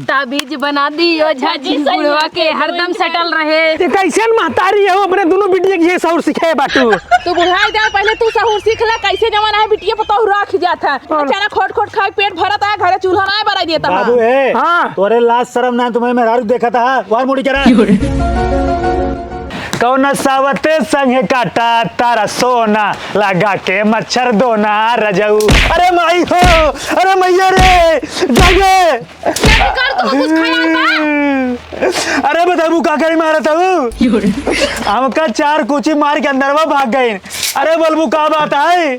ताबीज बना दी और झाजी बुढ़वा के हरदम सटल रहे। कैसे महतारी हो अपने दोनों बिटिया के सहूर सिखाए बाटू। तू बुढ़ाई दे पहले तू सहूर सीख ले कैसे जमाना है बिटिया पता रख जाता है बेचारा खोट खोट खा पेट भरता है घरे चूल्हा ना बना देता बाबू है। हाँ तोरे लाज शर्म ना तुम्हें मेहरारू देखा था वार मुड़ी करा कौन सावते संग काटा तारा सोना लगा के मच्छर दोना रजऊ। अरे माई हो अरे मैया रे जागे अरे बताबू का करी मारा था हमका 4 कुची मार के अंदर भाग गई। अरे बोलबू का बात है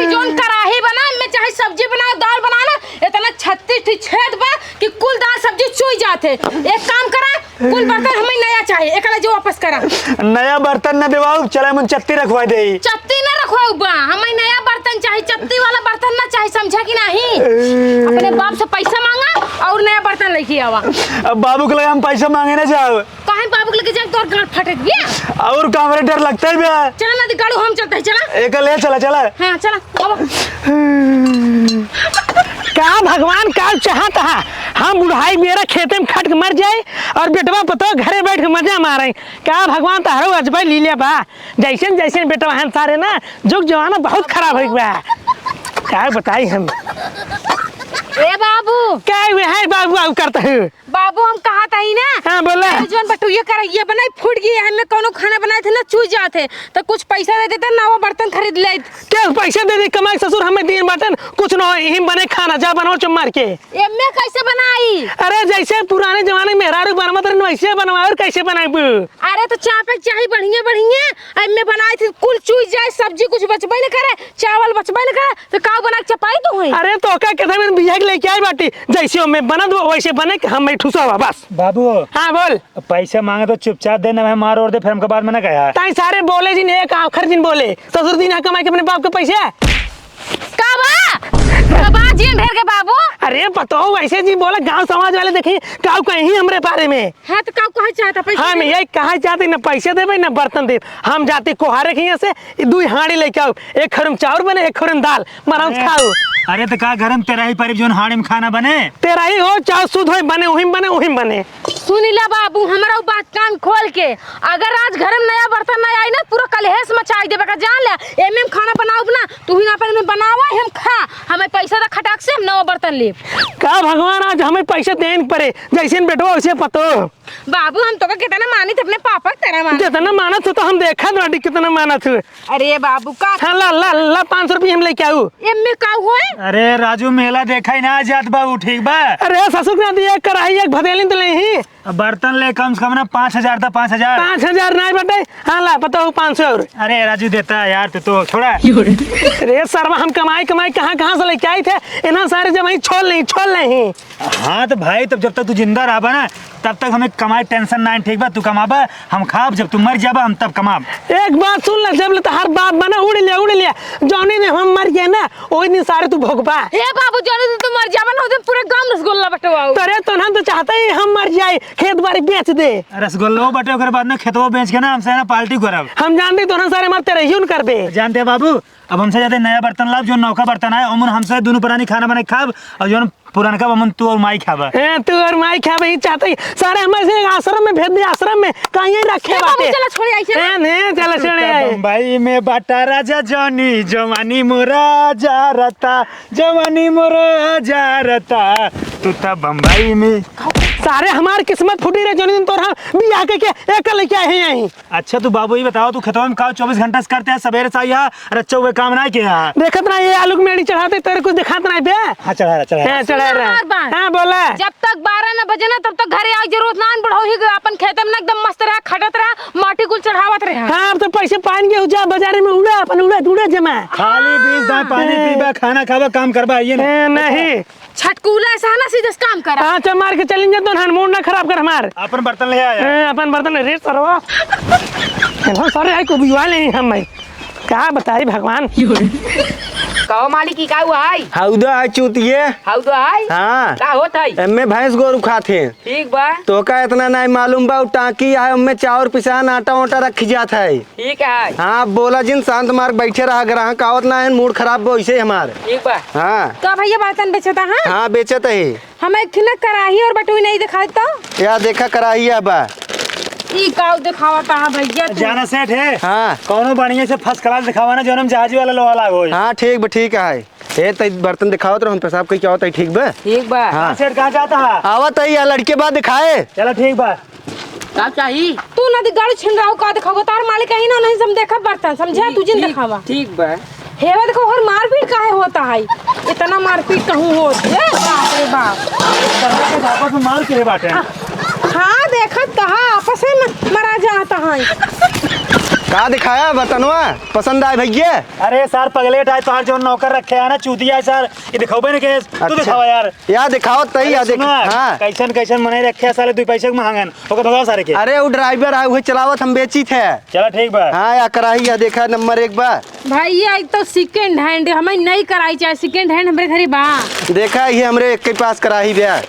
जोन कराही बना मैं चाहे सब्जी बना दाल बना ना इतना 36 छेद बा कि कुल दाल सब्जी चुई जाते। एक काम करा कुल बर्तन हमें नया चाहिए एकला जो वापस करा। नया बर्तन न देवाऊ चले मन चत्ती रखवा दे। चत्ती ना रखवाऊ बा हमें नया बर्तन चाहिए चत्ती वाला बर्तन ना चाहिए समझा कि नहीं। अपने बाप से पैसा मांगा और नया बर्तन लेके आवा। अब बाबू के लगे हम पैसा मांगे ना जाओ काहे बाबू के लेके जाए तोर गांठ फटक गया और कामरे डर लगता है बे। चला ना गाड़ी हम चलते हैं चला एक ले चला चला। हां चला का भगवान का चाहता है हम बुढ़ाई मेरा खेते में खट के मर जाए और बेटवा पतो घरे बैठ के मजा मारे। का भगवान तारो अजबा लीले बा जैसे जैसे बेटवा हम सारे ना जुग जवाना बहुत खराब हो गया। क्या बताई हम ए बाबू क्या हुए है बाबू बाबू करता है बाबू हम कहा था ही ना। हाँ बोला जोन बटुया कर ये बनाई फूट गई हमें कोनो खाना बनाए थे ना चूज जाते तो कुछ पैसा दे देते ना वो बर्तन खरीद ले। क्या पैसे दे दे कमाई ससुर हमें दिन बर्तन कुछ न हिम बने खाना जा बनाओ चुम मार के। एमे कैसे बनाई अरे जैसे पुराने जमाने में मेहरारू बनवा तो वैसे बनवा और कैसे बनाई। अरे तो चापे चाहिए बढ़िया बढ़िया एमे बनाई थी कुल चूज जाए सब्जी कुछ बचबे न करे चावल बचबे न करे तो का बना के चपाई तो हुई। अरे तो का कहता मैं बिया के लेके आई बाटी जैसे मैं बना दो वैसे बने हम ठुसा हुआ बस। बाबू हाँ बोल पैसा मांगे तो चुपचाप देना मैं मार और दे फिर हमके बाद में ना कहा ताई सारे बोले जी ने एक आखिर दिन बोले ससुर दिन कमाई के अपने बाप के पैसे का बा जी ढेर के बाबू। अरे बताओ वैसे जी बोला गांव समाज वाले देखी काऊ कहीं हमरे बारे में। हाँ तो काऊ कहे चाहता पैसा हाँ मैं यही कहा चाहते न पैसे देवे न बर्तन दे हम जाते कोहारे के यहाँ से 2 हांडी लेके आओ एक खरम चावल बने एक खरम दाल मराम खाओ। अरे तो का गरम तेरा ही परिब जोन हाड़ी में खाना बने तेरा ही हो चाव शुद्ध हो बने वही बने। सुनीला बाबू हमारा बात कान खोल के अगर आज घर में नया बर्तन नहीं आई ना पूरा कलेश मचाई देबे का जान ले। एमे में खाना बनाओ ना तू ही ना अपन में बनावा हम खा हमें पैसा दा खटाक से हम नया बर्तन ले। का भगवान आज हमें पैसे देन पड़े जैसे बेटो वैसे पतो। बाबू हम तो का कितना मानी थे अपने पापा तेरा मान जितना मानत हो तो हम देखा बाटी कितना मानत हो। अरे बाबू का हाँ ला 500 रुपये हम लेके आऊ। एमे का हुए। अरे राजू मेला देखा ही ना जात बाबू ठीक बा। अरे ससुर ने दिया कढ़ाई एक भदेलिन तो नहीं बर्तन ले कम से कम ना 5000 था 5000 5000 नहीं बटे। हाँ ला पता हो 500 और। अरे राजू देता यार तू तो छोड़ा। अरे सरवा हम कमाई कहाँ से लेके आए थे इतना सारे जब वही छोड़ नहीं। हाँ तो भाई तब जब तक तू जिंदा रहा ना तब तक हमें कमाई टेंशन ना ठीक बा तू कमाबा हम खाब जब तू मर जाबा हम तब कमाब। एक बात सुन ले जब तो हर बात बना उड़ लिया जौनी ने हम मर गए ना वही दिन सारे तू भोगबा। हे बाबू जौनी दिन तू मर जाबा ना उस दिन पूरे गांव रसगुल्ला बटवाओ। तोरे तो ना तो चाहते ही हम मर जाए खेत बाड़ी बेच दे रसगुल्लो बटे ओकर बाद में खेतवा बेच के ना हमसे ना पार्टी करब। हम जानते तो सारे मरते रही करबे। जानते बाबू अब हमसे जाते नया बर्तन लाभ जो नौका बर्तन है अमन हमसे दोनों पुरानी खाना बने खाब और जो पुराना का अमन तू और माई खाबा। तू और माई खाबा ही चाहते सारे हमारे से आश्रम में भेज दे आश्रम में कहीं रखे बाटे। चला छोड़ आई चला छोड़ आई। बम्बई में बाटा राजा जॉनी जवानी मोरा जा रता जवानी मोरा जा रता तू तो बम्बई में सारे हमारी किस्मत फूटी रहे जोनी दिन तो हम बियाह के एक लेके आए हैं यहीं। अच्छा तू बाबू ये बताओ तू खेतों में खाओ 24 घंटा से करते हैं सवेरे से यहाँ रच्चा हुए काम ना किया देखत ना ये आलू की मेड़ी चढ़ाते तेरे कुछ दिखाता नहीं बे। हाँ चढ़ा रहा। हाँ बोला जब तक 12 न बजे ना तब तक घरे आ जरूरत ना बढ़ो ही अपन खेत में एकदम मस्त रहा खटत रहा माटी कुल चढ़ावत रहा। हाँ अब तो पैसे पाएंगे जा बाजार में उड़ा अपन उड़ा जमा खाली 20 दाएं पानी पीबा खाना खाबा काम करबा ये नहीं छटकूला ऐसा ना सीधे काम करा। हाँ चल मार के चलेंगे तो मूड ना खराब कर हमार अपन बर्तन ले आया अपन बर्तन रेट सरवा सारे आई को बिवा ले हम क्या बताई भगवान। कहो मालिक की का हुआ है? हौदा है चूतिए। हाउ तो है? हाँ का होत है? एमे भैंस गोरू खाते। ठीक बा। तो का इतना नहीं मालूम बा, टाँकी है उनमें चावल पिसान आटा वाटा रखी जात है। ठीक है। हाँ बोला जिन शांत मार्ग बैठे रहा ग्राहक आवत ना है, मूड खराब बा वैसे हमारे। ठीक बा। हाँ का भैया बर्तन बेचता है? हाँ बेचत है। हमें एक ना कढ़ाई और बटुई नहीं दिखाई तो या देखा कराही बा। ई काऊ दिखावता है भैया तू? जाना सेठ है। हाँ कौनो बढ़िया से फर्स्ट क्लास दिखावा ना, जो हम जहाजी वाला लोहा लागो। हाँ ठीक बा ठीक है। ए तई बर्तन दिखाओ तो हम पेशाब कहीं क्या होता है। ठीक बा। ठीक बा। हाँ सेठ कहाँ जाता है? आवत है या लड़के बाद दिखाए। चलो ठीक बा। का चाहिए? तू ना गाड़ी छिन रहा हो का दिखावा, तार मालिक कहीं ना नहीं सम देखा बर्तन समझा तुझे दिखावा। ठीक बा। हेवा देखो हर मारपीट काहे होता है? इतना मारपीट कहूँ होती है? बाप रे बाप। आपस में मार के बाटे। हाँ देखत कहा आपस में मरा जाता है। का दिखाया बर्तनवा पसंद आए भैया? अरे सर पगले टाइप तो जो नौकर रखे है ना चूतिया है सर, ये दिखाओ बे केस। तू दिखावा यार। या दिखाओ तई या देख। हाँ कैसन कैसन मने रखे है साले, 2 पैसे के मांगन ओके भगाओ सारे के। अरे वो ड्राइवर आए हुए चलावत हम बेची थे। चलो ठीक बा। हाँ या कराही या देखा नंबर 1 बा। भैया एक तो सेकंड हैंड हमें नहीं कराई चाहिए, सेकंड हैंड हमारे घरे बा। देखा ये हमरे एक के पास कराही ब्या।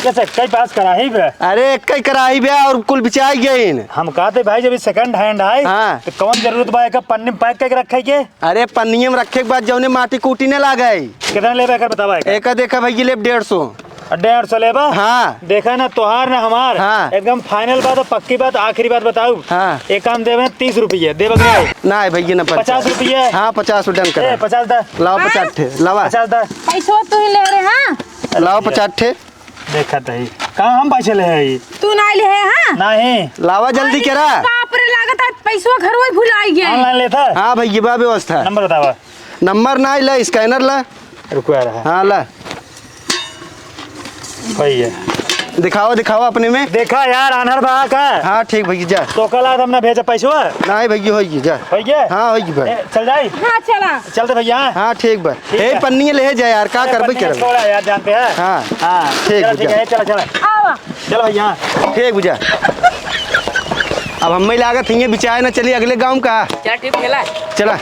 कैसे कई पास करा ही बे? अरे एक ही कराही ब्या और कुल बिचाई गई। हम कहते भाई जब सेकंड हैंड है हाँ। तो कौन जरूरत बा एक पन्नी में पैक करके रखे के? अरे पन्निये में रखे के बाद जौने माटी कूटी ने ला गई। कितना लेबे कर बतावा। एक देखा भैया ले 150। 150 लेबा? हाँ देखा ना तोहार ना हमार। हाँ। एकदम फाइनल बात और पक्की बात, आखिरी बात बताऊ। हाँ। एक काम देवे 30 रुपये देवे के? ना भैया ना 50 रुपये। हाँ 50 डन कर। 50 दा। लाओ 50 ठे लावा। 50 दा। पैसा तू ही ले रहे हैं? लाओ 50 ठे। देखा तही कहाँ हम पैसे ले आई? तू नहीं ले हैं? नहीं लावा जल्दी करा। बाप रे लागत है पैसा घर वही भुलाई गए। ऑनलाइन लेता। हाँ भैया बा व्यवस्था। नंबर बतावा। नंबर ना ला, स्कैनर ला। रुको आ रहा है। हाँ ला भैया दिखाओ दिखाओ अपने में। देखा यार अनहर बहा का। हाँ ठीक भैया जा। तो कल आज हमने भेजा पैसा नहीं भैया होगी जा। भैया। हाँ होगी भाई। चल जाए। हाँ चला। चलते भैया। हाँ ठीक बा। ठीक ए है। पन्नी ले जा यार का करबे कर। थोड़ा यार जानते हैं। हाँ हाँ ठीक ठीक है। है। चलो चलो आवा। चलो भैया। ठीक बुझा। अब हमें लागत हिये बिचाए ना चली अगले गांव का। चल ठीक खेला। चला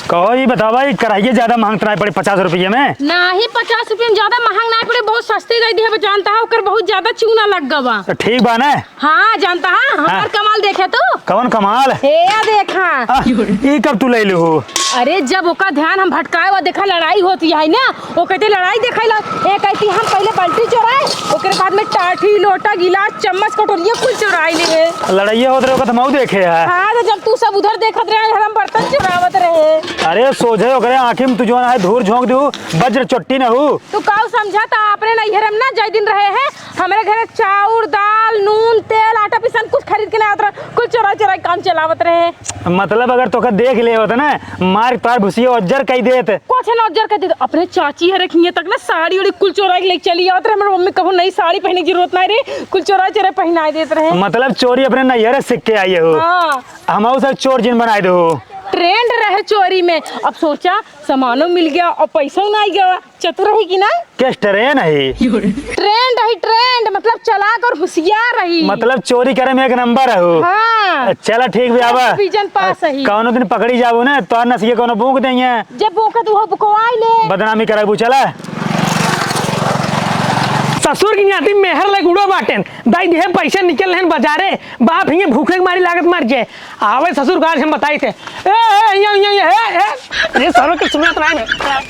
कहो ये बताओ भाई कराइए ज्यादा मांगता है पड़े 50 रुपये में? नहीं 50 रुपये में ज्यादा महंग नहीं पड़े, बहुत सस्ती दे दी है। जानता है ओकर बहुत ज्यादा चूना लग गवा। तो ठीक बा ना। हाँ जानता है हमार कमाल देखे तू। कौन कमाल? हे देखा ये कब तू ले लू? अरे जब ओका ध्यान हम भटकाए वो देखा लड़ाई होती है ना, वो कहते लड़ाई देखा ला ए कहती हम पहले बाल्टी चोराए, ओकरे बाद में टाठी लोटा गिलास चम्मच कटोरिया कुल चोराई ले। लड़ाइया होत रहे तो मऊ देखे है। हाँ तो जब तू सब उधर देखत रहे हम बर्तन चुरावत रहे। अरे सोझे ओकरे आँखी में तू जो है धूर झोंक दू वज्र चोट्टी न हो। तू काऊ समझा था अपने नैहर में ना जय दिन रहे हैं हमारे घरे चाउर दाल नून तेल आटा पिसन कुछ खरीद के लावत रहे, कुल चोरा चोरा काम चलावत रहे। मतलब अगर तोके देख ले होता ना मार तार भुसिया उज्जर कही देत। कुछ ना उज्जर कर दे अपने चाची है रखिए तक ना साड़ी उड़ी कुल चोरा के लेके चली आवत रहे। हमारी मम्मी कहो नई साड़ी पहनने की जरूरत नहीं रे, कुल चोरा चोरा पहनाए देते रहे। मतलब चोरी अपने नैहर सीख के आई हो। हाँ हम सब चोर जिन बनाए दो। ट्रेंड रहे चोरी में, अब सोचा सामानों मिल गया और पैसा नहीं गया, चतुर रही की ना। किस ट्रेन है? ट्रेंड है ट्रेंड मतलब चालाक और होशियार रही। मतलब चोरी करे में एक नंबर है। हाँ चला ठीक भी आवा। डिवीजन पास है। कौनो दिन पकड़ी जाबू ना तो नसिए कोनो भूख देंगे, जब बोकत वो बुकवाई ले बदनामी कराबू। चला ससुर की नाती मेहर ले गुड़ो बाटेन दाई देह पैसे निकल रहे बाजारे, बाप हिये भूखे की मारी लागत मर जाए। आवे ससुर गाज हम बताई थे अरे सरो के सुनत रहा है कहाँ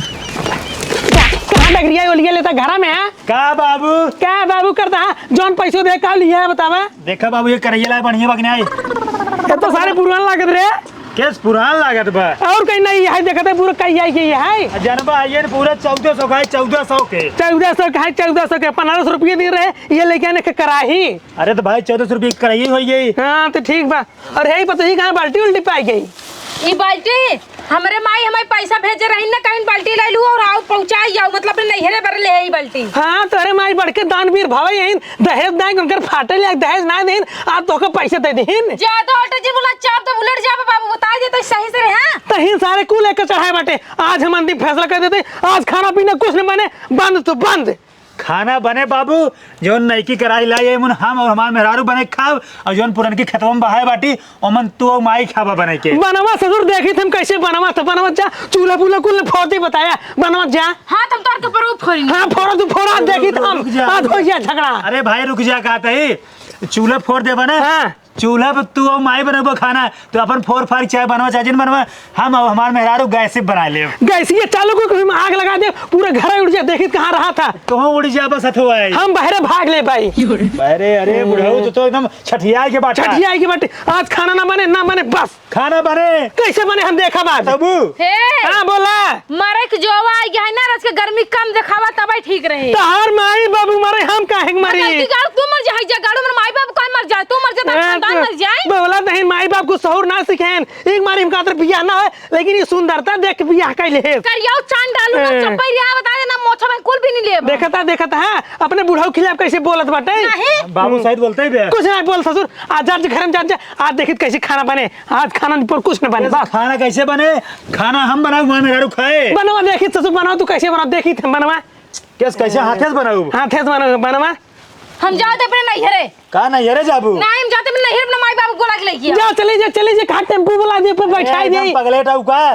डगरिया ओलिया लेता घरा में है का बाबू? क्या बाबू करता है जौन पैसों दे का लिया है बतावा। देखा बाबू ये करैया बढ़िया बगना ये तो सारे पुरान लागत रे। केस पुरान लागत बा और कहीं नहीं है देखते पूरा कहीं आई गई है जनबा ये पूरा 1400 का है। 1400 के 1400 का है 1400 के 1500 रुपये दे रहे ये लेके आने के कराही। अरे तो भाई 1400 रुपये कराइए हो गई। हाँ तो ठीक बा। और है पता ही कहाँ बाल्टी उल्टी पाई गई। ये बाल्टी हमारे माई हमें पैसा भेजे रही ना कहीं बाल्टी ले लू और आओ पहुंचाई जाओ मतलब नैहरे पर ले आई बाल्टी। हाँ तो अरे माई बढ़ के दानवीर भाई यहीं दहेज दाई उनकर फाटे ले दहेज ना देन आप तो के पैसे दे देन। ज्यादा हटे जी बोला चाप तो बुलेट जाबे बाबू बता दे तो सही से रहे। तहीं सारे कुल लेकर चढ़ाए बाटे। आज हम अंतिम फैसला कर देते आज खाना पीना कुछ न बने, बंद तो बंद। खाना बने बाबू जोन नईकी कराई लाई मुन हम और हमार मेहरारू बने खाब और जोन पुरन की खेतवा में बहाए बाटी ओमन तू और माई खाबा बने के। बनवा ससुर देखी हम कैसे बनवा तो बनवा जा चूल्हा पुल्हा कुल फोड़ते बताया बनवा जा। हाँ तुम तोड़ के पर फोड़ी हाँ फोड़ा तू फोड़ा देखी तो हम रुक जा। आज हो गया झगड़ा। अरे भाई रुक जा कहता ही चूल्हा फोड़ दे बने। हाँ। चूल्हा पे तू और माई बनेबो खाना तो अपन फोर फार चाय बनवा चाहे जिन बनवा हम और हमार मेहरारू गैस से बना ले। गैस ये चालू को कभी आग लगा दे पूरा घर उड़ जाए देखी कहाँ रहा था। कहाँ उड़ जा बस हथवा है हम बाहर भाग ले भाई। अरे अरे बुढ़ऊ तो एकदम छठिया के बाटा छठिया की बाटी आज खाना ना बने बस खाना बने कैसे बने हम देखा बात। तबू हे हाँ बोला मरे के जोवा आई गया है ना रस के गर्मी कम दिखावा तब ठीक रहे। तहार माई बाबू मरे हम काहे मरी। तू मर जा जा गाड़ू में माई बाप कोई मर जाए तू मर जा खानदान मर जाए। बोला नहीं माई बाप को शौर ना सिखेन एक मारी हम खातर बियाह ना है लेकिन ये सुंदरता देख के बियाह कैले है। करियो चांद डालू ना चप्पई रिया बता देना मोछा में कुल भी नहीं ले। देखता है अपने बुढ़ऊ खिलाफ कैसे बोलत बाटे। बाबू शायद बोलते ही बे कुछ नहीं बोल ससुर आज जा घर में जा आज देखित कैसे खाना बने आज खाना पर कुछ न बने बस। खाना कैसे बने खाना हम बनाऊ हमारे मेहरारू खाए बनवा देखित ससुर बनाओ तू कैसे बना देखित बनवा कैसे हाथे से बनाऊ हाथे से बनवा। हम जाते अपने नैहरे का ना येरे जाबू नहीं हम जाते अपने नैहर अपने माई बाप को लग ले किया। जा चले जा खाट टेम्पू बुला दे पर बैठाई दे पगले टाऊ का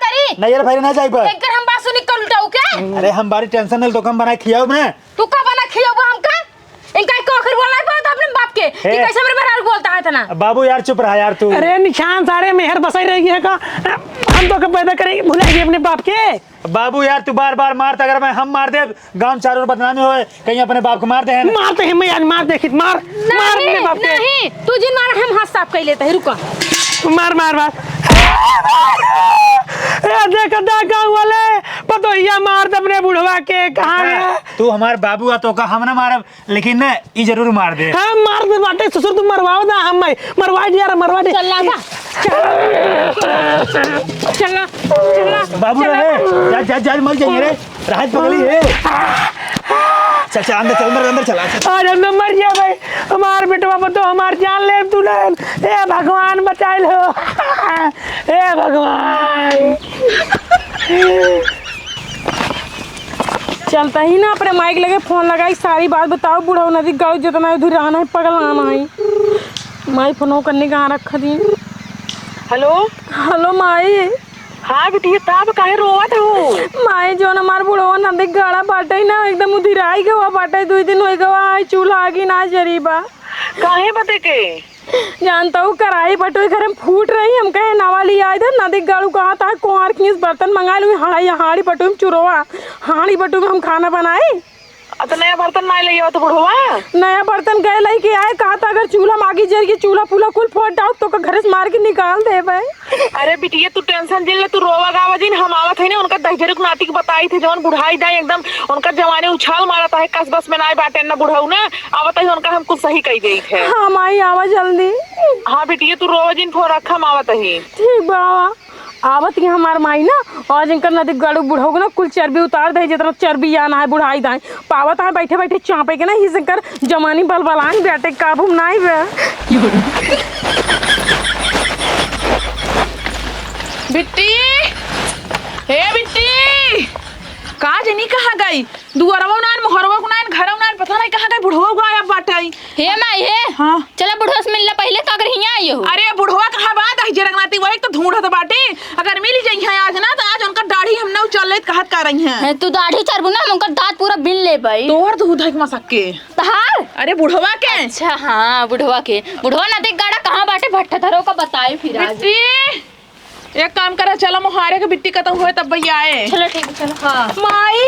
करी ना येरे भाई ना जाई पर एक हम बात सुनी कर उठाऊ के। अरे हम बारी टेंशन नहीं तो कम बनाए खियाओ ना तू का बना खियाबो हमका इनका को आखिर बोलना पड़ा अपने बाप के कि कैसे मेरे मेहरारू बोलता है इतना। बाबू यार चुप रहा यार तू। अरे निशान सारे मेहर बसाई रहेगी है का हम तो कब पैदा करेंगे भुलाएंगे अपने बाप के। बाबू यार तू बार बार मारता अगर मैं हम मार दे गांव चारों ओर बदनामी होए कहीं अपने बाप को मारते हैं मारते हैं मैं आज मार देखित मार मार अपने बाप के नहीं तू जिन मार हम हाथ साफ कर लेते हैं रुको मार देखा गाँव वाले पतोहिया मार अपने बुढ़वा के कहाँ गया। तू हमारे बाबू आ तो का हम ना मारब लेकिन ना ई जरूर मार दे। हाँ मार दे बाटे ससुर तू मरवाओ ना हम मरवा दे यार मरवा दे। चलना बाबू रहे जा मर जाएंगे रे राहत पगली है। चल अंदर चला आज हम मर गया भाई हमार बेटवा बतो हमार जान ले दुल्हन हे भगवान बचाए लो हे भगवान। चलता ही ना अपने माइक लगे फोन लगाई सारी बात बताओ बुढ़ाओ नदी गाँव जितना उधर आना है पगल आना है माई फोन करने कहाँ रखा दी। हेलो माई। हाँ बिटिया तब काहे रोवत हो। माई जो न हमार बुढ़वा नदी गाड़ा बाटे ना एकदम उधर आई गवा बाटे 2 दिन हो गवा आई चूल्हा आगी ना जरीबा काहे बते के जानता हूँ कराई बटोई घर में फूट रही हम कहे नवाली आए थे नदी गाड़ू कहा था कुंवर खींच बर्तन मंगा लू हाड़ी बटोई में चुरोवा हाड़ी बटोई में हम खाना बनाए। तो नया बर्तन ना ले तो बुढ़वा नया बर्तन गए लाई के आए कहा था अगर चूल्हा मागी जर की चूल्हा फूला कुल फोड़ डाउ तो घर से मार के निकाल दे भाई। अरे बिटिया तू टेंशन जिन ले तू रोवा गावा जिन हम आवत है ना उनका दहजरक नाटिक बताई थी जवन बुढ़ाई जाए एकदम उनका जवानी उछाल मारता है कस बस में ना बाटे ना बुढ़ाऊ ना आवत है उनका हम कुछ सही कही गई थे। हाँ माई आवा जल्दी। हाँ बिटिया तू रोवा जिन फोन रखा हम आवत ही ठीक बाबा आवत की हमार माई ना और जिनकर नदी गड़ू बुढ़ाऊ ना कुल चर्बी उतार दे जितना चर्बी आना है बुढ़ाई दाए पावत है बैठे बैठे चापे के ना ही शंकर जमानी बलबलान बेटे काबू नहीं बे। बिट्टी हे बिट्टी कहाँ जनी कहाँ गई दुआरवा उनान मोहरवा उनान घर उनान पता नहीं कहाँ गई बुढ़वा गायब बाटई। हे माई हे हाँ चला बुढ़वा से मिलना पहले का अगर हिया आई हो। अरे बुढ़वा कहाँ बात है जरगनाती वही तो ढूंढत बाटे अगर मिल जाई है आज ना तो आज उनका दाढ़ी हम ना चल ले कहत कर रही हैं। तू दाढ़ी चरबू ना उनका दांत पूरा बिन ले पाई तोर दूध है मसक के तहार। अरे बुढ़वा के अच्छा हाँ बुढ़वा नदी गाड़ा कहाँ बाटे भट्टा धरो का बताए फिर आज। बिट्टी एक काम करा चलो मोहारे के बिट्टी खत्म हुए तब भैया आए। चलो ठीक है चलो। हाँ माई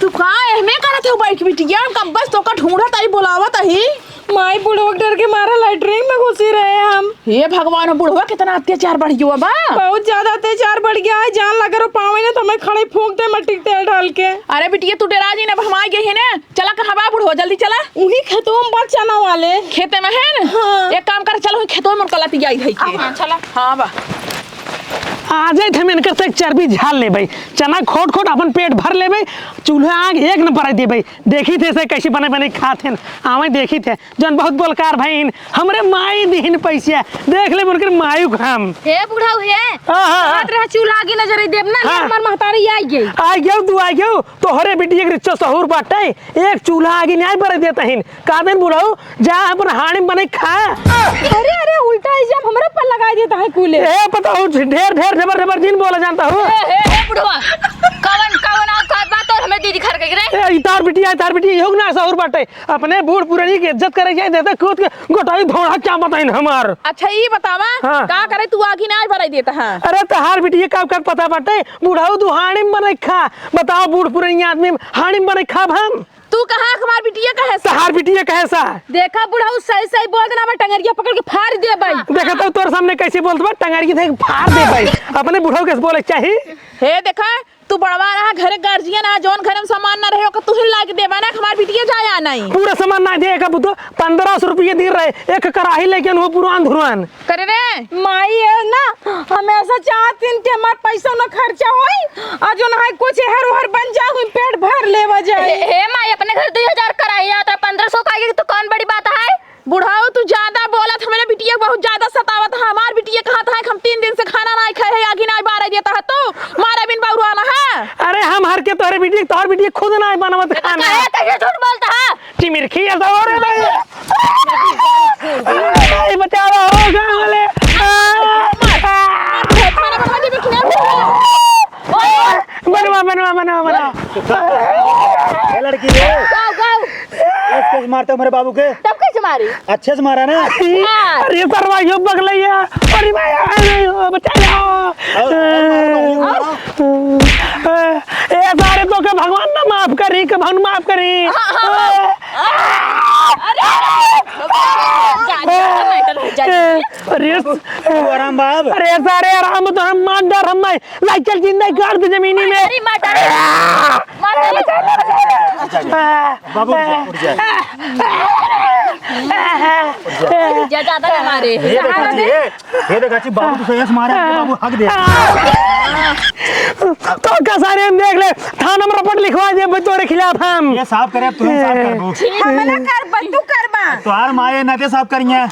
तू कहाँ है मैं करा थे बाइक बिटिया कम बस तो का ढूंढत आई बुलावत ही माई बुढ़वा डर के मारा लैटरिन में घुसी रहे हम। हे भगवान बुढ़वा कितना अत्याचार बढ़ गया बा बहुत ज्यादा अत्याचार बढ़ गया है जान लगा रो पावे ना तो मैं खड़े फूंक दे मट्टी तेल डाल के। अरे बिटिया तू डरा जी ना हम आ गए हैं ना चला कहाँ बा बुढ़वा जल्दी चला उन्हीं खेतों में बचाना वाले खेते में है ना। हाँ। एक काम कर चलो खेतों में कलती आई है हाँ चला। हाँ बा आ जाए थे मैं इनकर से चर्बी झाल ले भाई, चना खोट खोट अपन पेट भर ले भाई, चूल्हा आग एक न पर दे भाई। देखी थे से कैसे बने बने खाते हैं, आवे देखी थे जन बहुत बोलकार भाई हमरे माई दीन पैसा देख ले उनकर मायू हम। हे बुढ़ाऊ हे बात रहा चूल्हा आगे नजर देब ना हाँ। हमार महतारी आई गई। आ गयो तू आ गयो तोहरे बेटी एक रिच्चो सहूर बाटे, एक चूल्हा आगे नहीं पर देता हिन का दिन बुढ़ाऊ जा अपन हाड़ी में बने खा। अरे अरे उल्टा इल्जाम हमरा पर लगा देता है कूले। ए पता हो ढेर ढेर जबर जबर दिन बोला जानता हूँ। हे बुढ़वा कवन कवन औकात बात और हमें दीदी घर गई रे। तार बिटिया योग ना सहूर बाटे, अपने बूढ़ पुरानी की इज्जत करे जाए देते खुद के गोटाई धोड़ा क्या बताइन हमार। अच्छा ये बतावा हाँ। का करे तू आगे ना भराई देता है। अरे तहार बिटिया कब कब पता बाटे बुढ़ाऊ तू हाड़ी में बने खा, बताओ बूढ़ पुरानी आदमी हाड़ी में बने खा हम। तू कहाँ हमार बिटिया कहे तहार बिटिया कहे सा देखा बुढ़ाऊ सही सही बोल देना मैं टंगरिया पकड़ के फाड़ दे भाई। देखा तो तोर सामने कैसे बोलत बा टंगारी के फाड़ दे भाई, अपने बुढ़ाऊ के बोले चाहिए। हे देखा तू बड़वा रहा घर गार्जियन आ जोन घर में सामान ना रहे तू ही लाके देवा ना हमार बिटिया जाया नहीं। पूरा सामान ना दे का बुतो 1500 रुपये दे रहे एक कराही लेकिन वो पुरान धुरान करे रे माई है ना हमेशा चाहती कि हमार पैसा ना खर्चा होई और जो ना है कुछ हर हर बन जाओ पेट भर लेवा जाए। हे माई अपने घर 2000 कराई आता 1500 का आगे तो कौन बड़ी बात है। बुढ़ाओ तू ज्यादा बोला था मेरे बिटिया बहुत ज्यादा सतावत है। हमार बिटिया कहा था हम 3 दिन से खाना नहीं खाए है आगे नहीं बारह देता है तो मारा बिन बाबू आना है। अरे हम हर के तोहरे बिटिया खुद ना बनावत खाना काहे कैसे झूठ बोलता है। चिमिरखी ऐसा हो रे भाई भाई बचाओ हो गांव वाले बनवा ए लड़की रे कैसे मारते हो मेरे बाबू के? तब कैसे मारी अच्छे से मारा ना। अरे सरवाइयो बगलैया अरे भाई बचाओ ए सारे तो के भगवान ना माफ करी के भगवान माफ करी। अरे आराम बाब अरे सारे आराम तो हम मार डर हम लाई चल जिंदा गाड़ दे जमीनी में। बाबू उठ जा। ज्यादा ना मारे ये देखा ची बाबू तो सही से मारा बाबू हक दे। तो का सारे हम देख ले थाना में रिपोर्ट लिखवा दे तोरे खिलाफ हम। ये साफ करे अब तुम साफ कर दो। हमला कर बंदू करबा तोहार माए नाते साफ करिए।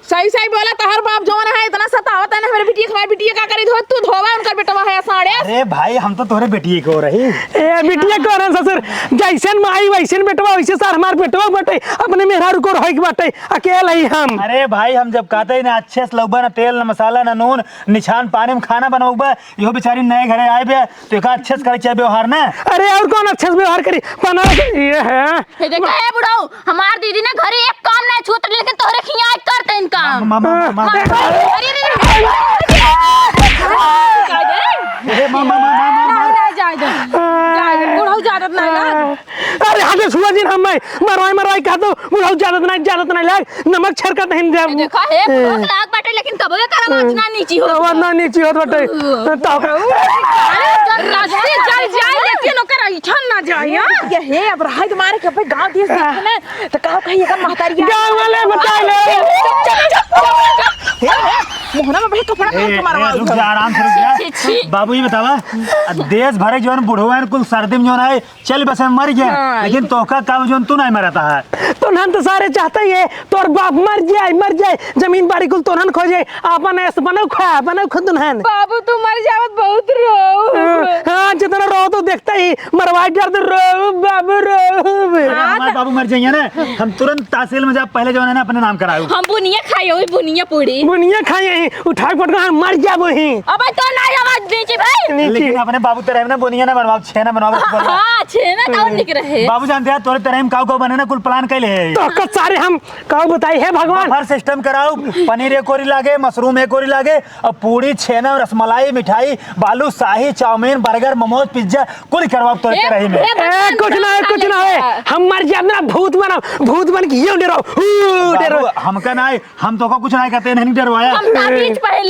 सही सही बोला तहर बाप जौन है इतना सतावत है ना मेरे बिटिया हमारी बिटिया का करी धो तू धोवा उनका बेटवा है साड़े। अरे भाई हम तो तोरे बेटी को रही ए बिटिया को रन ससुर जैसन माई वैसन बेटवा वैसे सार हमार बेटवा बटे अपने मेहरारू को रह के बटे अकेला ही हम। अरे भाई हम जब कहते ना अच्छे से लौबा ना तेल ना मसाला ना नून निछान पानी में खाना बनौबा यो बेचारी नए घरे आए बे तो का अच्छे से करे चाहिए व्यवहार ना। अरे और कौन अच्छे से व्यवहार करी बना ये है। देखा है बुढ़ाऊ हमार दीदी ना घरे एक काम नहीं छूट लेकिन तोहरे खिया करते इन काम। मामा बुढ़ाऊ ज्यादा ना अरे हाथे सुबह दिन हम मरवाई कहा तो बुढ़ाऊ ज्यादा नहीं लाग नमक छरकत नहीं जब देखा है बुढ़ाऊ के लाग बाटे लेकिन कबो ये करम इतना नीची हो वरना नीचे होत बटे तो रास्ते चल जाए लेकिन ओकर इठन ना जाए। ये हे अब रहा तुम्हारे के भाई गांव देश देख ना तो कहो कहिएगा महतारी गांव वाले बता ले मोहना में भाई कपड़ा पहन के मारवा रुक जा आराम से रुक जा। बाबू ये बतावा देश भरे जो बुढ़वा कुल सर्दी में जो है चल बस मर गया लेकिन तोका काम जो तू नहीं मरता है। तो नन तो सारे चाहते ही है तोर बाप मर जाए जमीन बाड़ी कुल तो नन खोजे अपन ऐसे बनो खा बनो खुद नन बाबू तू मर जावत बहुत रो। हां जितना रो तो देखता ही मरवा कर दे रो बाबू रो। हमारे बाबू मर जाएंगे ना हम तुरंत तहसील में जा पहले जो है ना अपने नाम कराओ। हम बुनिया खाई हुई बुनिया पूरी बुनिया खाए उठा के पटका मर जाबो ही। अब तो ना आवाज दीजिए भाई लेकिन अपने बाबू तेरे ना बुनिया ना बनवाओ छे ना बनवाओ। हां छे ना कौन निक रहे बाबू जानते हैं तोरे तरह काऊ को बने ना कुल प्लान कैले है तो कत सारे हम काऊ बताई है भगवान हर सिस्टम कराओ पनीर एक कोरी लागे मशरूम एक कोरी लागे और पूरी छेना रसमलाई मिठाई बालू शाही चाउमीन बर्गर मोमोज पिज्जा कुल करवाओ तोरे तरह में। कुछ ना है हम मर जाए ना भूत बन के ये डरो हमका ना हम तो कुछ नहीं कहते नहीं डरवाया। हम ताबीज पहन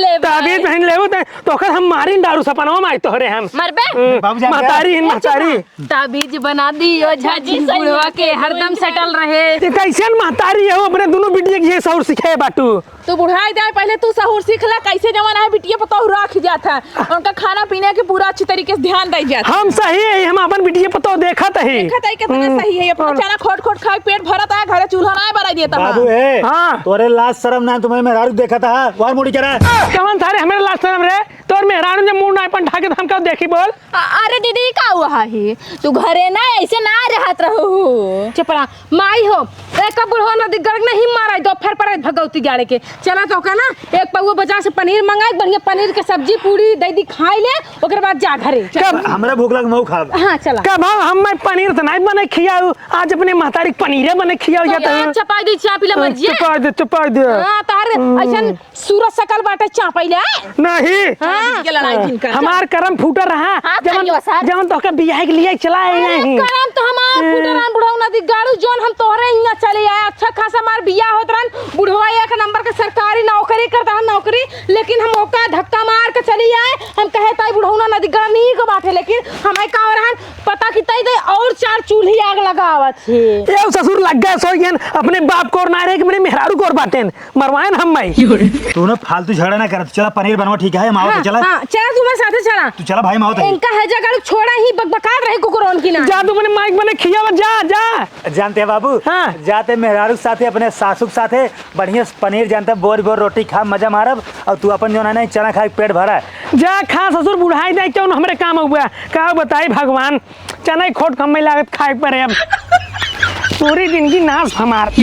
ले तो कर हम मारी दारू सपनवा में तोहरे हम मरबे बाबू जान महतारी ताबीज बना दी ओ झाजी बुढ़वा के हरदम सेटल रहे। कैसे महतारी है अपने दोनों बिटिया के ये सौर सिखाए बाटू तू बुढ़ाई दे पहले तू सहूर सीख ले कैसे जमाना है बिटिया पता रख जाता उनका खाना पीने के पूरा अच्छी तरीके से ध्यान दे जाता हम सही है, हम अपन बिटिया पतो देखत है। देखत है कितना सही है अपना खाना खोट खोट खाए पेट भरत है घरे चूल्हा ना बना देता बाबू है है हाँ। तोरे लाज शर्म ना तुम्हें मेहरारू देखा था वार मुड़ी करा कवन थारे हमारे लास्ट शर्म रे तोर मेहरान जब मुंह ना अपन ढाके तो हम का देखी बोल। अरे दीदी का हुआ है तू घरे ना ऐसे ना रहत रहो। चपरा माई हो एक बुढ़वा नदी गर्ग नहीं मारा दोपहर पर भगवती गाड़े के चला तो का ना एक पौवा बाजार से पनीर मंगाए बढ़िया पनीर के सब्जी पूरी दही खाई ले ओकर बाद जा घरे। कब हमरा भूख लग मऊ खाब हाँ चला कब हम मैं पनीर तो नहीं बने खियाऊ, आज अपने महतारी पनीरे बने खियाऊ जाता है। चपाई दी चा पीला मर्जी चुपा दे हां तार ऐसन सूरज सकल बाटे चा पीला नहीं के लड़ाई जिनका हमार करम फूटा रहा हाँ, जवन कहियो सर। जवन तो के बियाह के लिए चलाए नहीं करम तो हमार फुटरान बुढ़ाऊ नदी गाड़ू जोन हम तोहरे हिया चले आए अच्छा खासा मार बियाह होत रहन बुढ़वा एक नंबर के सरकारी नौकरी करता है नौकरी लेकिन हम ओका धक्का मार के चली आए हम कहे ताई बुढ़ाऊ नदी गाड़ नहीं के बाटे लेकिन हमें का रहन पता की तई दे और 4 चूल्ही आग लगावत है ये ससुर लग गए सोयन अपने बाप को ना रहे कि मेरे मेहरारू को बाटेन मरवाएन हम मैं तू ना फालतू झगड़ा ना कर चला पनीर बनवा ठीक है माओ चला हां चला तू मेरे साथे चला तू चला भाई माओ इनका है जगह छोड़ा ही बकबकात रहे कुकुरोन की ना जा तू मैंने माइक बने खियावा जा जानते हैं बाबू हाँ। जाते मेहरारू के साथे अपने सासू के साथे बढ़िया पनीर जानते बोर बोर रोटी खा मजा मारब और तू अपन जो है ना चना खा के पेट भरा जा खा ससुर बुढ़ाई दे क्यों हमरे काम हुआ का बताई भगवान चना खोट कम लागत खाए पर अब पूरी जिंदगी नाश हमार